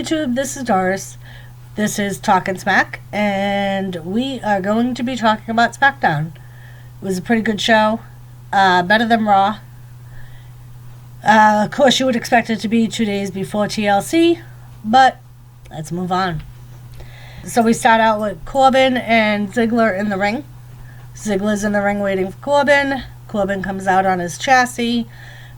YouTube? This is Dris. This is Talkin' Smack, and we are going to be talking about SmackDown. It was a pretty good show, better than Raw. Of course, you would expect it to be 2 days before TLC, but let's move on. So we start out with Corbin and Ziggler in the ring. Ziggler's in the ring waiting for Corbin. Corbin comes out on his chassis.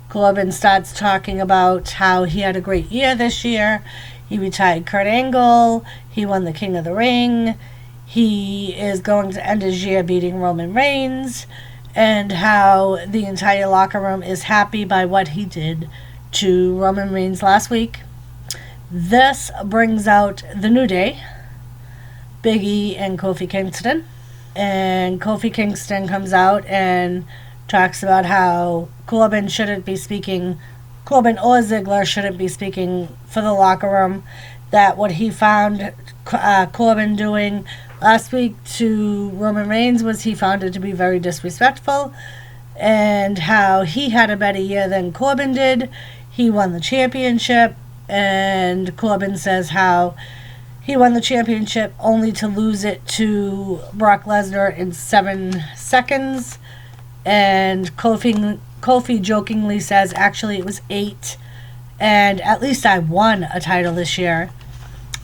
Corbin starts talking about how he had a great year this year. He retired Kurt Angle. He won the King of the Ring. He is going to end his year beating Roman Reigns. And how the entire locker room is happy by what he did to Roman Reigns last week. This brings out the New Day, Big E and Kofi Kingston. And Kofi Kingston comes out and talks about how Corbin or Ziggler shouldn't be speaking for the locker room. That what he found Corbin doing last week to Roman Reigns was he found it to be very disrespectful, and how he had a better year than Corbin did. He won the championship, and Corbin says how he won the championship only to lose it to Brock Lesnar in 7 seconds. And Kofi jokingly says, actually it was 8. And at least I won a title this year.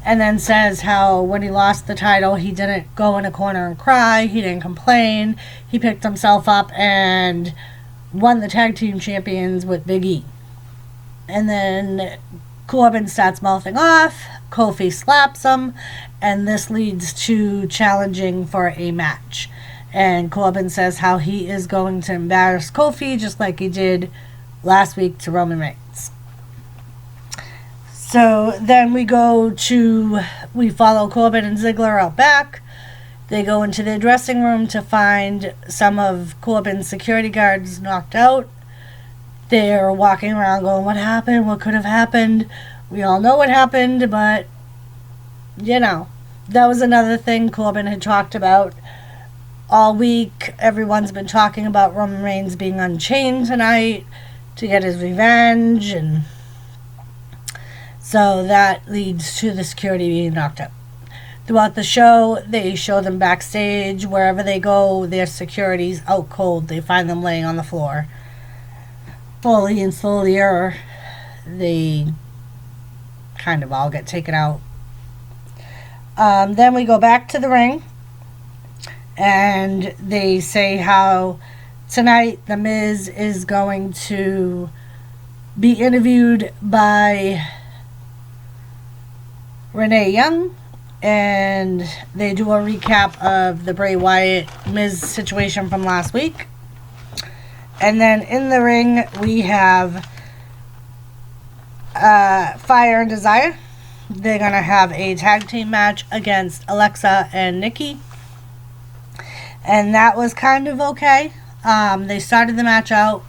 And then says how when he lost the title, he didn't go in a corner and cry. He didn't complain. He picked himself up and won the tag team champions with Big E. And then Corbin starts mouthing off. Kofi slaps him. And this leads to challenging for a match. And Corbin says how he is going to embarrass Kofi just like he did last week to Roman Reigns. So then we follow Corbin and Ziggler out back. They go into their dressing room to find some of Corbin's security guards knocked out. They're walking around going, what happened? What could have happened? We all know what happened, but, that was another thing Corbin had talked about all week. Everyone's been talking about Roman Reigns being unchained tonight to get his revenge, and so that leads to the security being knocked up. Throughout the show, they show them backstage. Wherever they go, their security's out cold. They find them laying on the floor. Slowly and slowly, they kind of all get taken out. Then we go back to the ring. And they say how tonight The Miz is going to be interviewed by Renee Young. And they do a recap of the Bray Wyatt Miz situation from last week. And then in the ring we have Fire and Desire. They're going to have a tag team match against Alexa and Nikki. And that was kind of okay. They started the match out,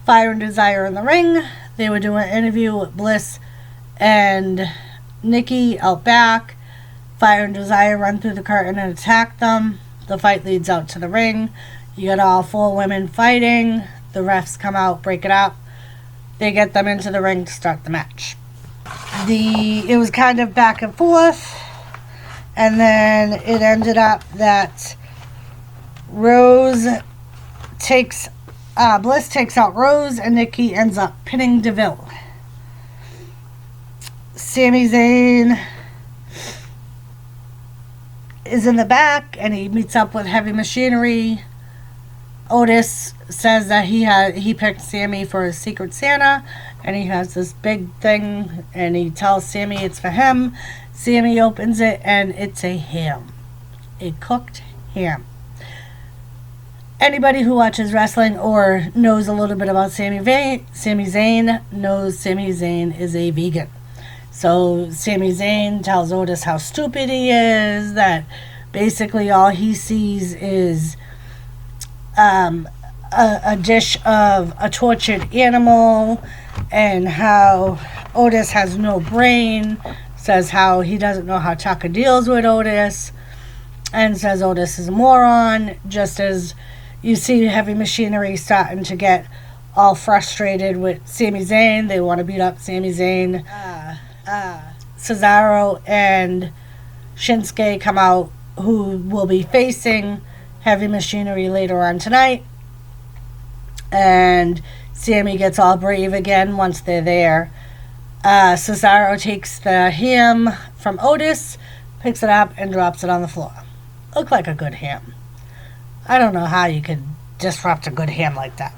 Fire and Desire in the ring. They would do an interview with Bliss and Nikki out back. Fire and Desire run through the curtain and attack them. The fight leads out to the ring. You got all 4 women fighting. The refs come out, break it up. They get them into the ring to start the match. It was kind of back and forth. And then it ended up that Bliss takes out Rose, and Nikki ends up pinning Deville. Sami Zayn is in the back, and he meets up with Heavy Machinery. Otis says that he picked Sami for his Secret Santa, and he has this big thing, and he tells Sami it's for him. Sami opens it, and it's a ham. A cooked ham. Anybody who watches wrestling or knows a little bit about Sami Zayn knows Sami Zayn is a vegan. So Sami Zayn tells Otis how stupid he is, that basically all he sees is a dish of a tortured animal, and how Otis has no brain, says how he doesn't know how Tucker deals with Otis, and says Otis is a moron, just as you see Heavy Machinery starting to get all frustrated with Sami Zayn. They want to beat up Sami Zayn. Cesaro and Shinsuke come out, who will be facing Heavy Machinery later on tonight. And Sammy gets all brave again once they're there. Cesaro takes the ham from Otis, picks it up, and drops it on the floor. Looked like a good ham. I don't know how you could disrupt a good ham like that.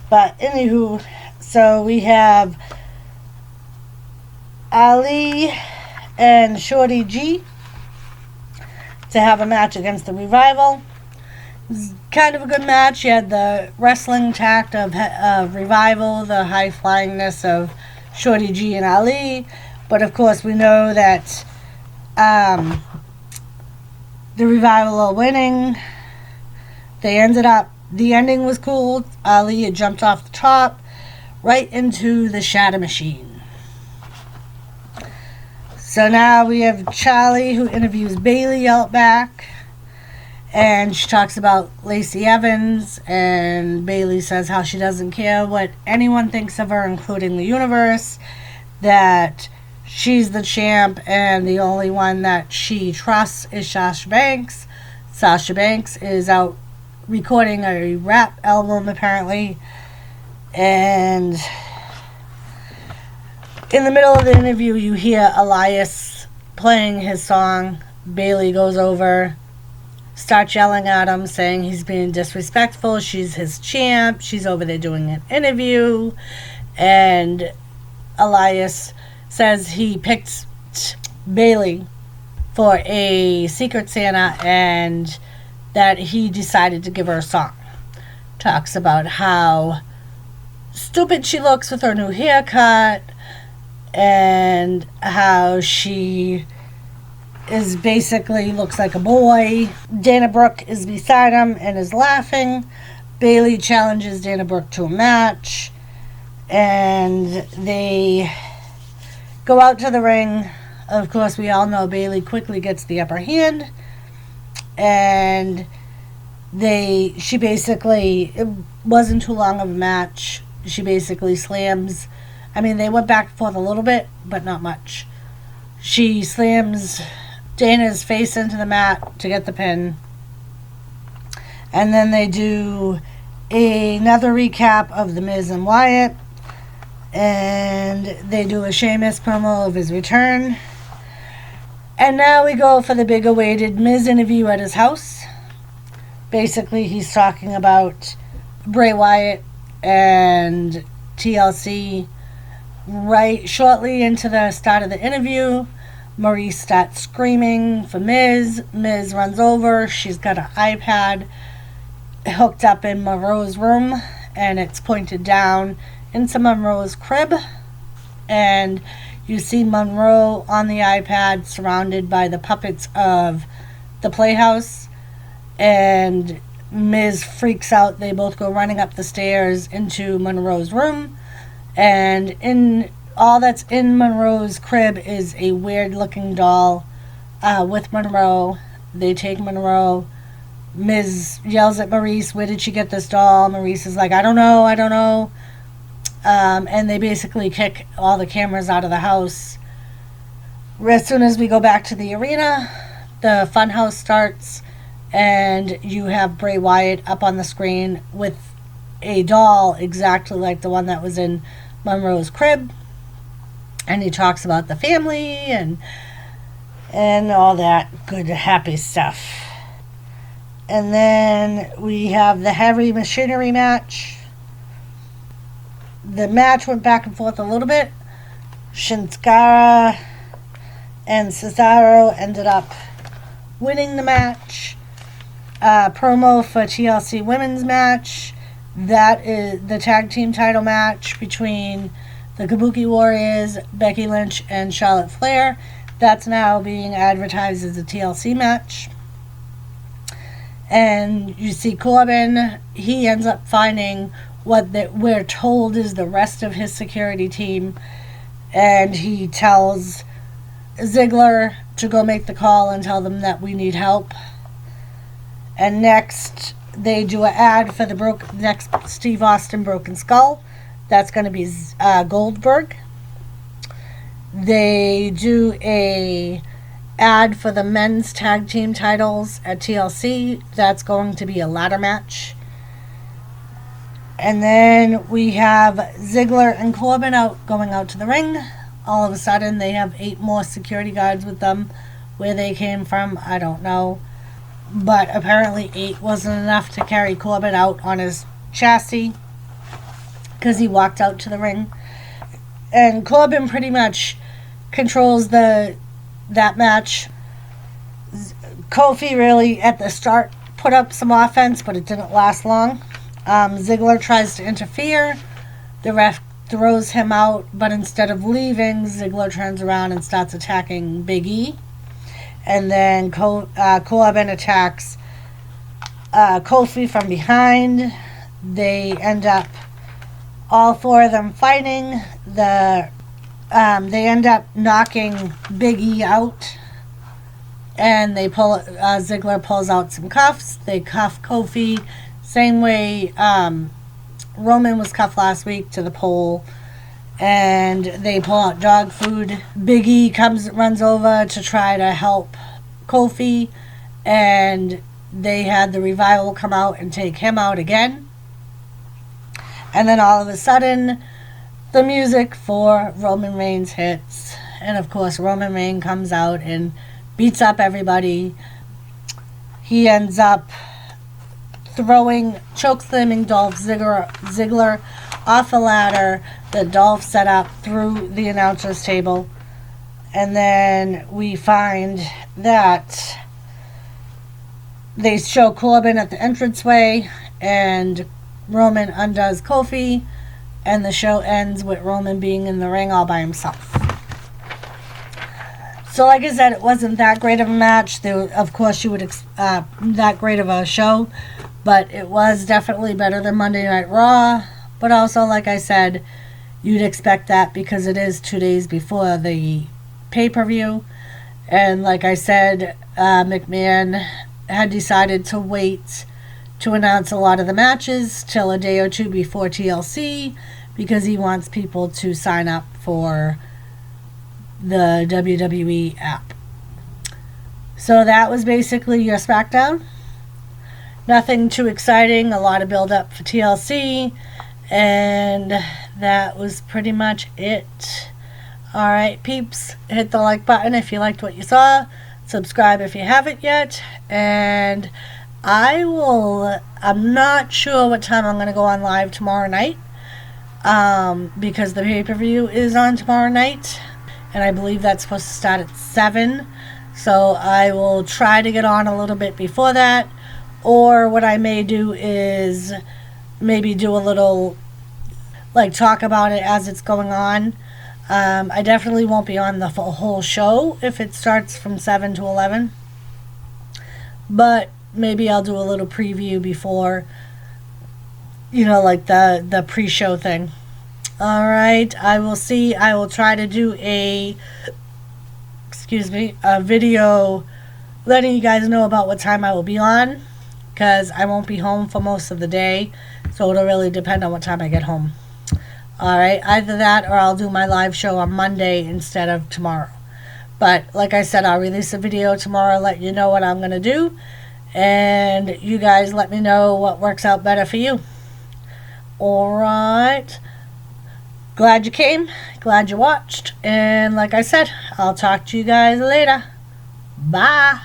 But anywho, so we have Ali and Shorty G to have a match against the Revival. It was kind of a good match. You had the wrestling tact of Revival, the high flyingness of Shorty G and Ali. But of course, we know that the Revival are winning. The ending was cool. Ali had jumped off the top right into the Shatter Machine. So now we have Charlie, who interviews Bayley out back. And she talks about Lacey Evans. And Bayley says how she doesn't care what anyone thinks of her, including the universe. That she's the champ, and the only one that she trusts is Sasha Banks. Sasha Banks is out recording a rap album, apparently. And in the middle of the interview, you hear Elias playing his song. Bayley goes over, starts yelling at him, saying he's being disrespectful. She's his champ. She's over there doing an interview. And Elias says he picked Bayley for a Secret Santa and that he decided to give her a song. Talks about how stupid she looks with her new haircut and how she is basically looks like a boy. Dana Brooke is beside him and is laughing. Bayley challenges Dana Brooke to a match, and they go out to the ring. Of course, we all know Bayley quickly gets the upper hand, and she basically, it wasn't too long of a match. She basically slams, they went back and forth a little bit, but not much. She slams Dana's face into the mat to get the pin. And then they do another recap of The Miz and Wyatt. And they do a Sheamus promo of his return. And now we go for the big awaited Miz interview at his house. Basically, he's talking about Bray Wyatt and TLC. Right shortly into the start of the interview, Maurice starts screaming for Miz. Miz runs over. She's got an iPad hooked up in Monroe's room, and it's pointed down into Monroe's crib. And you see Monroe on the iPad surrounded by the puppets of the Playhouse. And Miz freaks out. They both go running up the stairs into Monroe's room. And in all that's in Monroe's crib is a weird-looking doll with Monroe. They take Monroe. Miz yells at Maurice, "Where did she get this doll?" Maurice is like, I don't know. And they basically kick all the cameras out of the house. As soon as we go back to the arena, the funhouse starts, and you have Bray Wyatt up on the screen with a doll exactly like the one that was in Monroe's crib. And he talks about the family and all that good, happy stuff. And then we have the Heavy Machinery match. The match went back and forth a little bit. Shinsuke and Cesaro ended up winning the match. Promo for TLC women's match. That is the tag team title match between the Kabuki Warriors, Becky Lynch, and Charlotte Flair. That's now being advertised as a TLC match. And you see Corbin, he ends up finding what we're told is the rest of his security team. And he tells Ziggler to go make the call and tell them that we need help. And next, they do an ad for the next Steve Austin Broken Skull. That's going to be Goldberg. They do a ad for the men's tag team titles at TLC. That's going to be a ladder match. And then we have Ziggler and Corbin going out to the ring. All of a sudden, they have 8 more security guards with them. Where they came from, I don't know. But apparently 8 wasn't enough to carry Corbin out on his chassis, because he walked out to the ring. And Corbin pretty much controls that match. Kofi really, at the start, put up some offense, but it didn't last long. Ziggler tries to interfere. The ref throws him out, but instead of leaving, Ziggler turns around and starts attacking Big E. And then Corbin attacks Kofi from behind. They end up, all 4 of them fighting. They end up knocking Big E out. And Ziggler pulls out some cuffs. They cuff Kofi. Same way Roman was cuffed last week, to the pole. And they pull out dog food. Big E runs over to try to help Kofi. And they had the Revival come out and take him out again. And then all of a sudden, the music for Roman Reigns hits. And of course, Roman Reigns comes out and beats up everybody. He ends up chokeslamming Dolph Ziggler off a ladder that Dolph set up through the announcer's table. And then we find that they show Corbin at the entranceway, and Roman undoes Kofi, and the show ends with Roman being in the ring all by himself. So like I said, it wasn't that great of a match. Of course, you would that great of a show, but it was definitely better than Monday Night Raw. But also, like I said, you'd expect that because it is 2 days before the pay-per-view. And like I said, McMahon had decided to wait to announce a lot of the matches till a day or 2 before TLC, because he wants people to sign up for the WWE app. So that was basically your SmackDown. Nothing too exciting, a lot of build up for TLC, and that was pretty much it. Alright peeps, hit the like button if you liked what you saw, subscribe if you haven't yet, and I'm not sure what time I'm going to go on live tomorrow night, because the pay-per-view is on tomorrow night, and I believe that's supposed to start at 7, so I will try to get on a little bit before that, or what I may do is maybe do a little, talk about it as it's going on. I definitely won't be on the whole show if it starts from 7 to 11, but maybe I'll do a little preview before, the pre-show thing. Alright, I will try to do a video letting you guys know about what time I will be on, because I won't be home for most of the day, so it'll really depend on what time I get home. Alright, either that or I'll do my live show on Monday instead of tomorrow. But like I said, I'll release a video tomorrow, let you know what I'm going to do, and you guys let me know what works out better for you. Alright, glad you came, glad you watched, and like I said, I'll talk to you guys later. Bye.